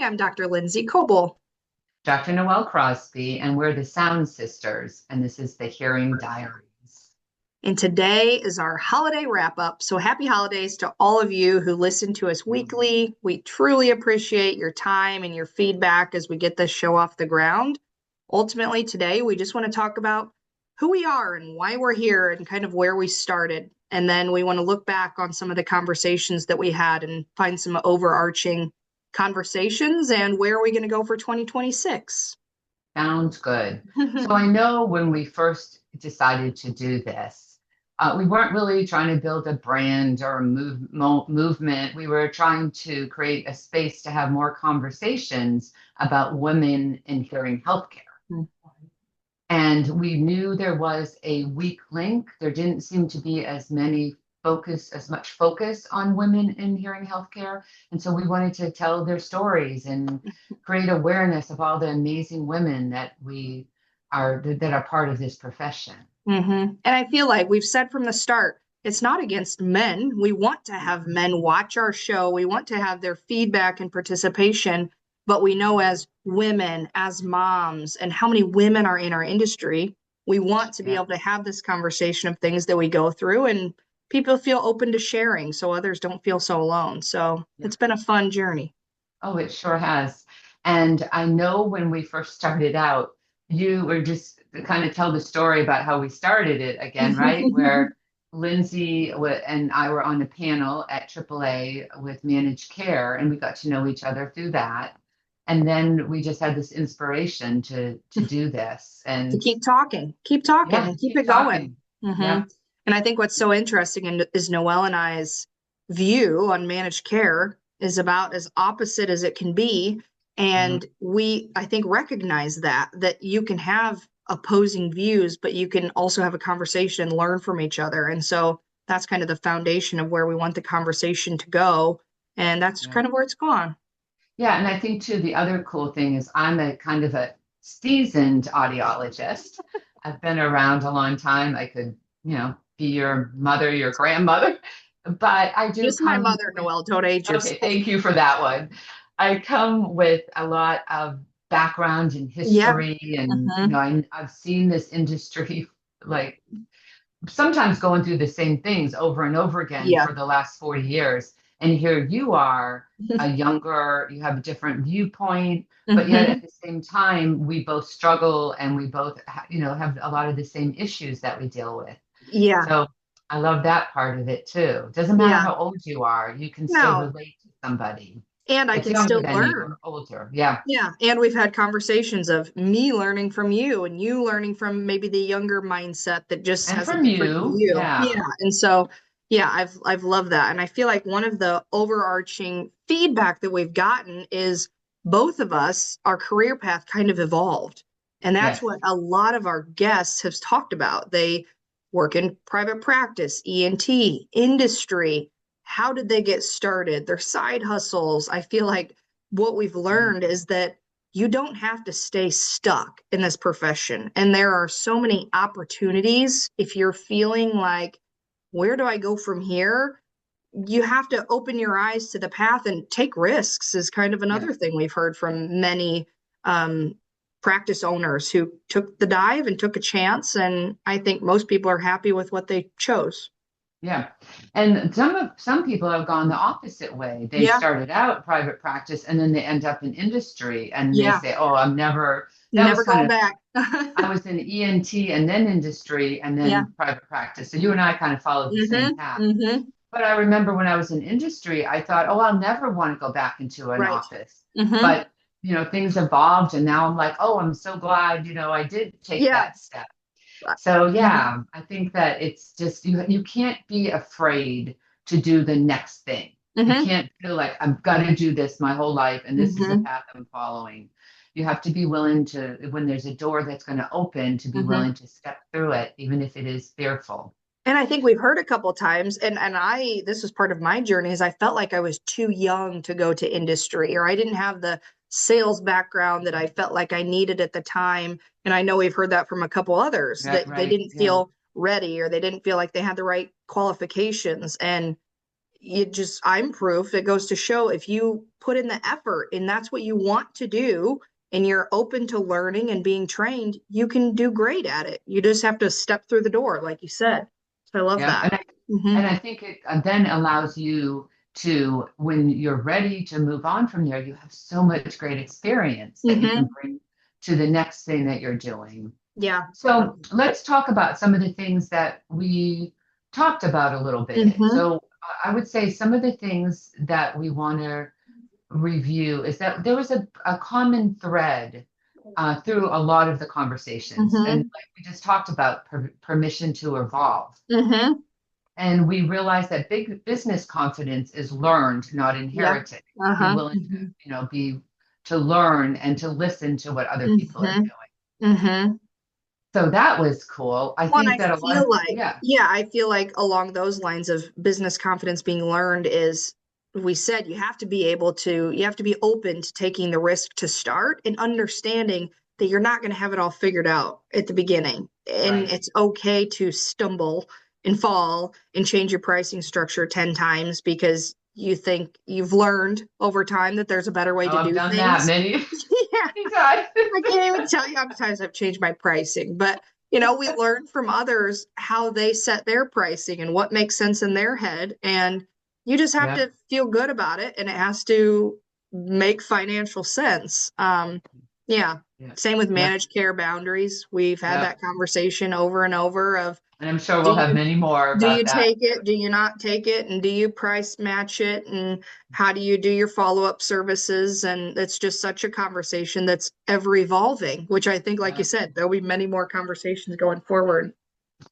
I'm Dr. Lindsay Coble. Dr. Noelle Crosby, and we're the Sound Sisters, and this is the Hearing Diaries. And today is our holiday wrap up. So happy holidays to all of you who listen to us weekly. We truly appreciate your time and your feedback as we get this show off the ground. Ultimately, today, we just want to talk about who we are and why we're here and kind of where we started. And then we want to look back on some of the conversations that we had and find some overarching conversations and where are we going to go for 2026. Sounds good. So I know when we first decided to do this, we weren't really trying to build a brand or a movement. We were trying to create a space to have more conversations about women in hearing healthcare. And we knew there was a weak link. There didn't seem to be as much focus on women in hearing healthcare. And so we wanted to tell their stories and create awareness of all the amazing women that are part of this profession. And I feel like we've said from the start, it's not against men. We want to have men watch our show. We want to have their feedback and participation. But we know as women, as moms, and how many women are in our industry, we want to be able to have this conversation of things that we go through and people feel open to sharing so others don't feel so alone. So it's been a fun journey. Oh, it sure has. And I know when we first started out, you were just to kind of tell the story about how we started it again, right? Where Lindsay and I were on a panel at AAA with managed care, and we got to know each other through that. And then we just had this inspiration to do this To and keep talking, and keep it going. talking. Yeah. And I think what's so interesting is Noelle and I's view on managed care is about as opposite as it can be. And we, I think, recognize that you can have opposing views, but you can also have a conversation and learn from each other. And so that's kind of the foundation of where we want the conversation to go. And that's kind of where it's gone. Yeah, and I think too, the other cool thing is I'm a kind of a seasoned audiologist. I've been around a long time. I could, be your mother, your grandmother, but I do Just my come mother, with, Noelle, don't age okay, yourself. thank you for that one. I come with a lot of background and Yeah. history, and I've seen this industry like sometimes going through the same things over and over again Yeah. for the last 40 years. And here you are, you have a different viewpoint, but yet at the same time, we both struggle and we both, have a lot of the same issues that we deal with. Yeah. So I love that part of it too. Doesn't matter Yeah. how old you are, you can still No. relate to somebody And I that's can younger still than you learn. or older. Yeah. Yeah. And we've had conversations of me learning from you and you learning from maybe the younger mindset that just And has a from different you, view. yeah. Yeah. And so, yeah, I've loved that. And I feel like one of the overarching feedback that we've gotten is both of us, our career path kind of evolved. And that's Yes. what a lot of our guests have talked about. They work in private practice, ENT, industry. How did they get started? Their side hustles. I feel like what we've learned is that you don't have to stay stuck in this profession. And there are so many opportunities. If you're feeling like, where do I go from here? You have to open your eyes to the path and take risks, is kind of Yeah. another thing we've heard from many practice owners who took the dive and took a chance. And I think most people are happy with what they chose. Yeah. And some people have gone the opposite way. They Yeah. started out private practice and then they end up in industry and they Yeah. say, "Oh, that was Never kind going of back. I was in ENT and then industry and Yeah. then private practice." So you and I kind of followed the same path. But I remember when I was in industry, I thought, "Oh, I'll never want to go back into an Right. office." hmm But, things evolved and now I'm like, "Oh, I'm so glad, I did take Yeah. that step." So Mhm. yeah, I think that it's just you can't be afraid to do the next thing. You hmm can't feel like I'm gonna do this my whole life and this is the hmm path I'm following. You have to be willing to, when there's a door that's going to open, to be hmm willing to step through it, even if it is fearful. And I think we've heard a couple times, and I this was part of my journey, is I felt like I was too young to go to industry, or I didn't have the sales background that I felt like I needed at the time. And I know we've heard that from a couple others That that they right? didn't Yeah. feel ready or they didn't feel like they had the right qualifications. And I'm proof. It goes to show if you put in the effort and that's what you want to do and you're open to learning and being trained, you can do great at it. You just have to step through the door, like you said. So I love Yeah. that. And Hmm. I think it then allows you to, when you're ready to move on from there, you have so much great experience that you can Hmm. bring to the next thing that you're doing. Yeah. So let's talk about some of the things that we talked about a little bit. Hmm. So I would say some of the things that we want to review is that there was a common thread through a lot of the conversations. And Hmm. like we just talked about permission to evolve. Hmm. And we realized that big business confidence is learned, not Yeah. inherited. Be Uh-huh. willing to, be to learn and to listen to what other people are Hmm. doing. Hmm. So that was cool. I Well, and think that a lot of, yeah, I feel like along those lines of business confidence being learned is we said you have to be open to taking the risk to start and understanding that you're not going to have it all figured out at the beginning. And right. it's okay to stumble and fall and change your pricing structure 10 times because you think you've learned over time that there's a better way Oh, to I've do done that things. many, Yeah. many times. I can't even tell you how many times I've changed my pricing, but we learn from others how they set their pricing and what makes sense in their head. And you just have Yeah, to feel good about it and it has to make financial sense. Yeah. yeah, Same with yeah, managed care boundaries. We've had yeah. that conversation over and over of And I'm sure do we'll have you many more do about you that take too. it? Do you not take it? And do you price match it? And how do you do your follow-up services? And it's just such a conversation that's ever evolving, which I think, like you Yeah, said, there'll be many more conversations going forward.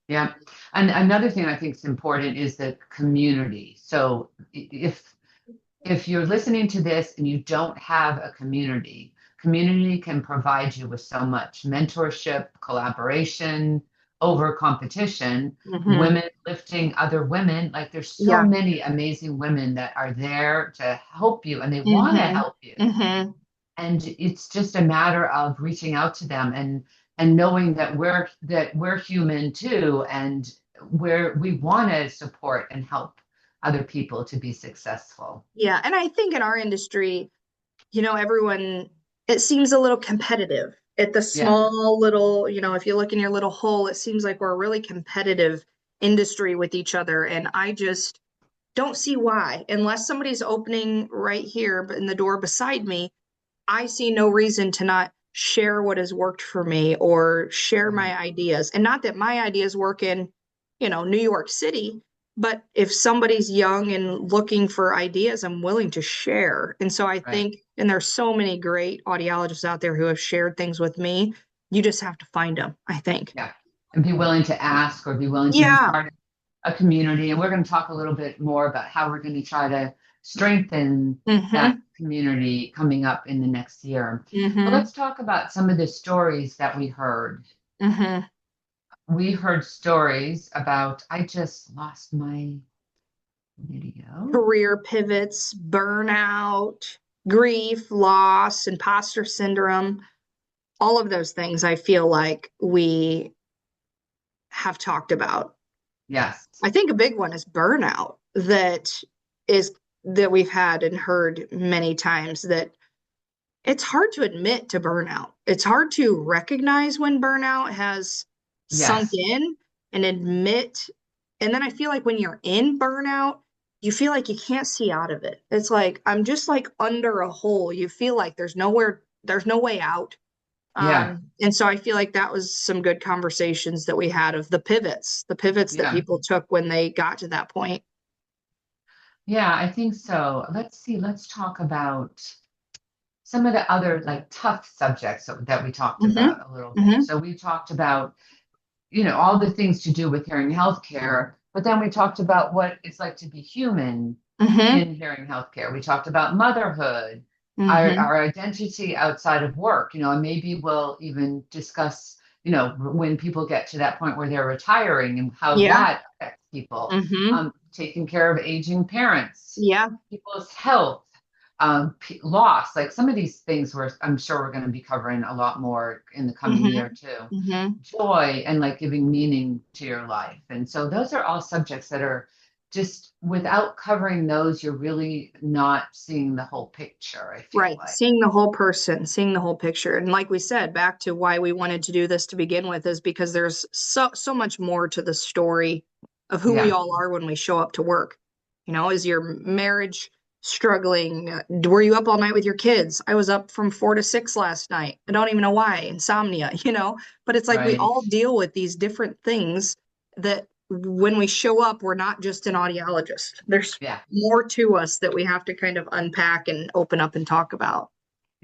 yeah. And another thing I think is important is the community. So if you're listening to this and you don't have a community, community can provide you with so much mentorship, collaboration, over competition, Hmm. women lifting other women. Like there's so Yeah. many amazing women that are there to help you and they want to Hmm. help you. Hmm. And it's just a matter of reaching out to them and knowing that we're human too, and we want to support and help other people to be successful. Yeah. And I think in our industry, everyone, it seems a little competitive at the Yeah. small little, if you look in your little hole, it seems like we're a really competitive industry with each other. And I just don't see why, unless somebody's opening right here in the door beside me. I see no reason to not share what has worked for me or share Right. my ideas. And not that my ideas work in, New York City, but if somebody's young and looking for ideas, I'm willing to share. And so I Right. think, and there's so many great audiologists out there who have shared things with me. You just have to find them, I think. Yeah. And be willing to ask or be willing to be Yeah. part of a community. And we're going to talk a little bit more about how we're going to try to strengthen that Mm-hmm. community coming up in the next year. But Mm-hmm. let's talk about some of the stories that we heard. Mm-hmm. We heard stories about, I just lost my video. Career pivots, burnout, grief, loss, imposter syndrome, all of those things I feel like we have talked about. Yes. I think a big one is burnout is that we've had and heard many times that it's hard to admit to burnout. It's hard to recognize when burnout has sunk Yes. in and admit. And then I feel like when you're in burnout, you feel like you can't see out of it. It's like I'm just like under a hole. You feel like there's no way out. Yeah. And so I feel like that was some good conversations that we had of the pivots that Yeah. people took when they got to that point. Yeah, I think so. Let's see. Let's talk about some of the other like tough subjects that we talked Hmm. about a little bit. Hmm. So we talked about, all the things to do with hearing healthcare, but then we talked about what it's like to be human Hmm. in hearing healthcare. We talked about motherhood, Hmm. our identity outside of work, and maybe we'll even discuss, when people get to that point where they're retiring and how Yeah. that affects people, Hmm. taking care of aging parents, Yeah. people's health, loss. Like some of these things I'm sure we're going to be covering a lot more in the coming year Hmm. too. Hmm. Joy and like giving meaning to your life. And so those are all subjects that are just without covering those, you're really not seeing the whole picture, I feel Right. like. Seeing the whole person, seeing the whole picture. And like we said, back to why we wanted to do this to begin with is because there's so much more to the story of who we Yeah, all are when we show up to work. Is your marriage struggling? Were you up all night with your kids? I was up from 4 to 6 last night. I don't even know why, insomnia, but it's like we right. all deal with these different things that when we show up, we're not just an audiologist. There's Yeah, more to us that we have to kind of unpack and open up and talk about.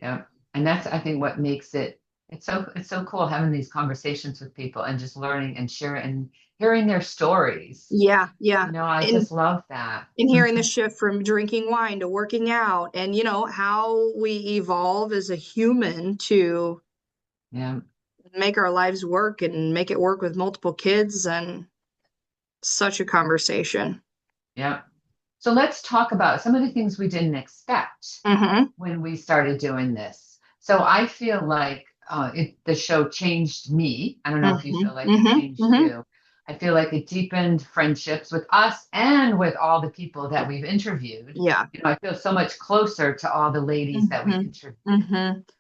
yeah. And that's, I think, what makes it's so cool having these conversations with people and just learning and sharing and hearing their stories. Yeah, yeah. I And just love that. and hearing the shift from drinking wine to working out and how we evolve as a human to Yeah, make our lives work and make it work with multiple kids and such a conversation. yeah. So let's talk about some of the things we didn't expect Mm-hmm. when we started doing this. So I feel like the show changed me. I don't know if you Mm-hmm. feel like it Mm-hmm. changed Mm-hmm. you. I feel like it deepened friendships with us and with all the people that we've interviewed. Yeah. I feel so much closer to all the ladies that we Mm-hmm. interviewed.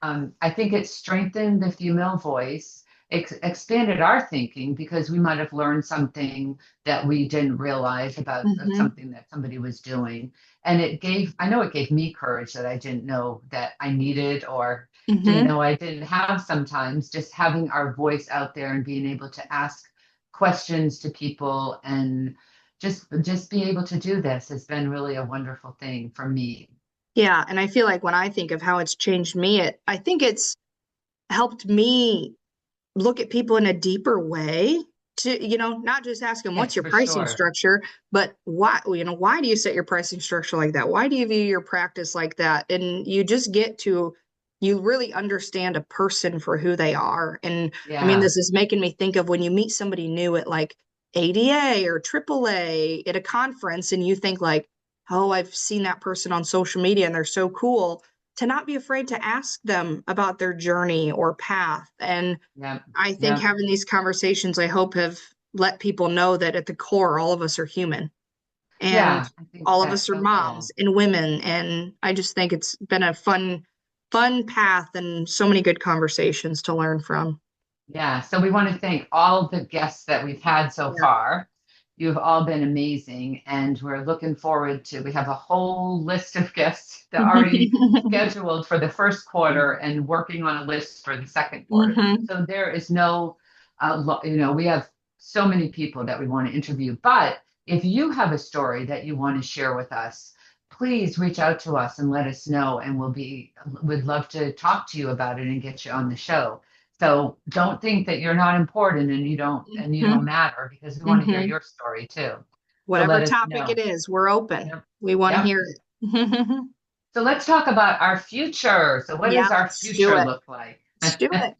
Mm-hmm. I think it strengthened the female voice, expanded our thinking because we might have learned something that we didn't realize about Mm-hmm. something that somebody was doing. And I know it gave me courage that I didn't know that I needed or didn't Mm-hmm. know I didn't have sometimes. Just having our voice out there and being able to ask questions to people and just be able to do this has been really a wonderful thing for me. Yeah. And I feel like when I think of how it's changed me, I think it's helped me look at people in a deeper way to not just ask them what's Yes, your for pricing sure. structure, but why do you set your pricing structure like that? Why do you view your practice like that? And you really understand a person for who they are. And I mean, Yeah. this is making me think of when you meet somebody new at like ADA or AAA at a conference and you think like, oh, I've seen that person on social media and they're so cool, to not be afraid to ask them about their journey or path. And Yeah. I think Yeah. having these conversations, I hope, have let people know that at the core, all of us are human and Yeah, I think all of that's us are so moms cool. and women. And I just think it's been a fun path and so many good conversations to learn from. Yeah, so we want to thank all the guests that we've had so Yeah. far. You've all been amazing, and we're looking forward to. We have a whole list of guests that are already scheduled for the first quarter and working on a list for the second quarter. Hmm. So there is no, we have so many people that we want to interview. But if you have a story that you want to share with us, please reach out to us and let us know, and we'd love to talk to you about it and get you on the show. So don't think that you're not important and you don't Hmm. matter because we want to hear Hmm. your story too. So Whatever let us topic it know. is, we're open. Yep. We want to Yep. hear it. So let's talk about our future. So what Yeah, does our let's do future it. look like? Let's do it.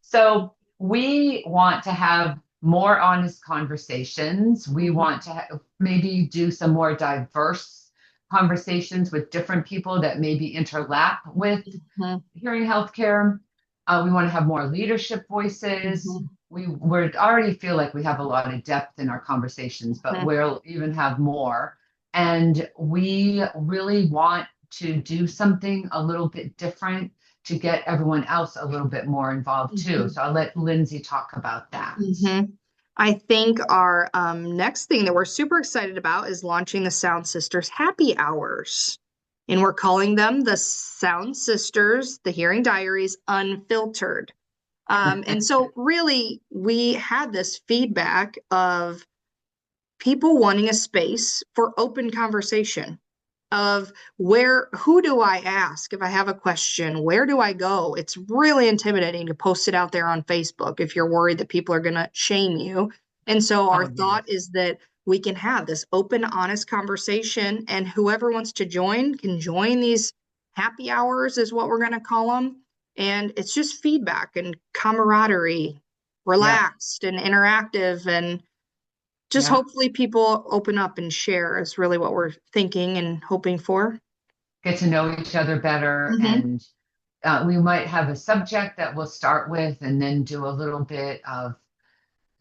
So we want to have more honest conversations. We Mhm. want to maybe do some more diverse conversations with different people that maybe interlap with Mhm. hearing healthcare. We want to have more leadership voices. Mhm. We already feel like we have a lot of depth in our conversations, but Mhm. we'll even have more. And we really want to do something a little bit different to get everyone else a little bit more involved too. Mhm. So I'll let Lindsay talk about that. Mhm. I think our next thing that we're super excited about is launching the Sound Sisters Happy Hours. And we're calling them the Sound Sisters, the Hearing Diaries Unfiltered. And so, really, we had this feedback of people wanting a space for open conversation of who do I ask if I have a question? Where do I go? It's really intimidating to post it out there on Facebook if you're worried that people are going to shame you. And so our Oh, thought yes. is that we can have this open, honest conversation, and whoever wants to join can join these happy hours, is what we're going to call them. And it's just feedback and camaraderie, Yep. relaxed and interactive, and just Yep. hopefully people open up and share is really what we're thinking and hoping for. Get to know each other better. Hmm. And we might have a subject that we'll start with and then do a little bit of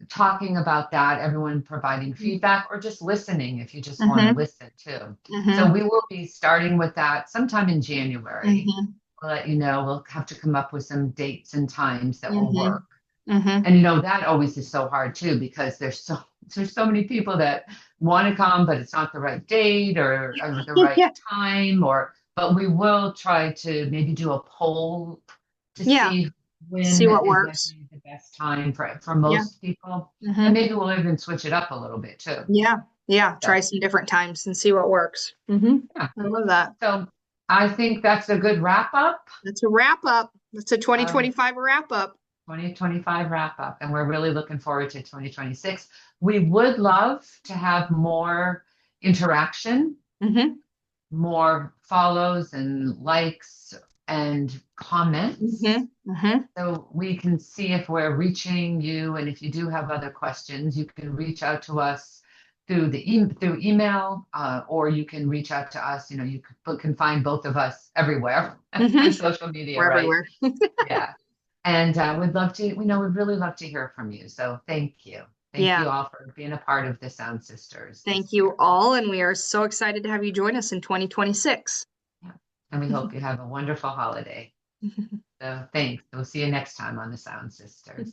talking about that, everyone providing Mhm. feedback or just listening if you just want to Mhm. listen too. So Mhm. we will be starting with that sometime in January. Mhm. We'll let you know. We'll have to come up with some dates and times that will work. Mhm. Mhm. And that always is so hard too because there's so many people that want to come, but it's not the right date or the right Yeah. time but we will try to maybe do a poll to Yeah. see when See what it might works. be the best time for Yeah. most people. And Mhm. maybe we'll even switch it up a little bit too. Yeah. Yeah. So Try some different times and see what works. yeah. I love that. So I think that's a good wrap up. That's a wrap up. That's a of 2025 wrap up. 2025 wrap up, and we're really looking forward to 2026. We would love to have more interaction, Hmm. more follows and likes and comments Hmm. Hmm. so we can see if we're reaching you. And if you do have other questions, you can reach out to us through email, or you can reach out to us. You can find both of us everywhere Hmm. on social media, We're right? everywhere. Yeah. And we'd really love to hear from you. So thank you. Thank Yeah. you all for being a part of the Sound Sisters Thank this you year. all. And we are so excited to have you join us in 2026. Yeah. And we hope you have a wonderful holiday. So thanks. We'll see you next time on the Sound Sisters.